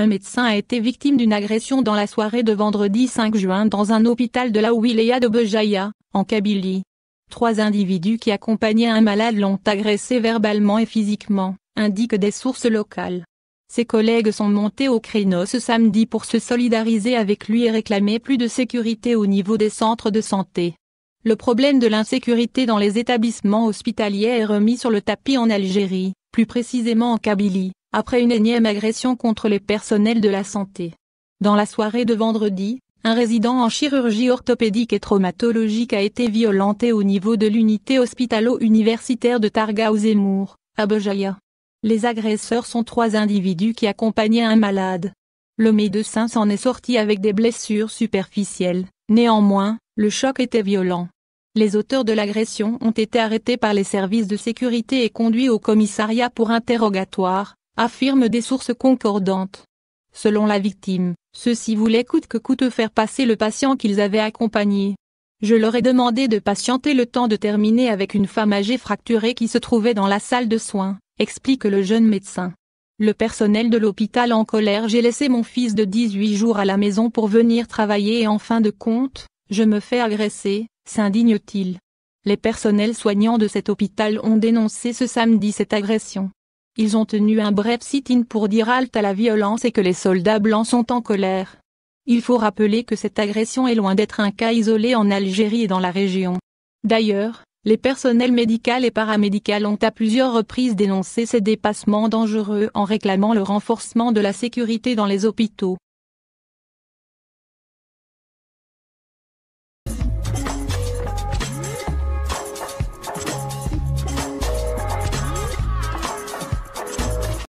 Un médecin a été victime d'une agression dans la soirée de vendredi 5 juin dans un hôpital de la wilaya de Béjaïa, en Kabylie. 3 individus qui accompagnaient un malade l'ont agressé verbalement et physiquement, indiquent des sources locales. Ses collègues sont montés au créneau ce samedi pour se solidariser avec lui et réclamer plus de sécurité au niveau des centres de santé. Le problème de l'insécurité dans les établissements hospitaliers est remis sur le tapis en Algérie, plus précisément en Kabylie, après une énième agression contre les personnels de la santé. Dans la soirée de vendredi, un résident en chirurgie orthopédique et traumatologique a été violenté au niveau de l'unité hospitalo-universitaire de Targa Zemmour, à Béjaïa. Les agresseurs sont 3 individus qui accompagnaient un malade. Le médecin s'en est sorti avec des blessures superficielles, néanmoins, le choc était violent. Les auteurs de l'agression ont été arrêtés par les services de sécurité et conduits au commissariat pour interrogatoire, affirment des sources concordantes. Selon la victime, ceux-ci voulaient coûte que coûte faire passer le patient qu'ils avaient accompagné. Je leur ai demandé de patienter le temps de terminer avec une femme âgée fracturée qui se trouvait dans la salle de soins, explique le jeune médecin. Le personnel de l'hôpital en colère: j'ai laissé mon fils de 18 jours à la maison pour venir travailler et en fin de compte, je me fais agresser, s'indigne-t-il. Les personnels soignants de cet hôpital ont dénoncé ce samedi cette agression. Ils ont tenu un bref sit-in pour dire halte à la violence et que les soldats blancs sont en colère. Il faut rappeler que cette agression est loin d'être un cas isolé en Algérie et dans la région. D'ailleurs, les personnels médicaux et paramédicaux ont à plusieurs reprises dénoncé ces dépassements dangereux en réclamant le renforcement de la sécurité dans les hôpitaux.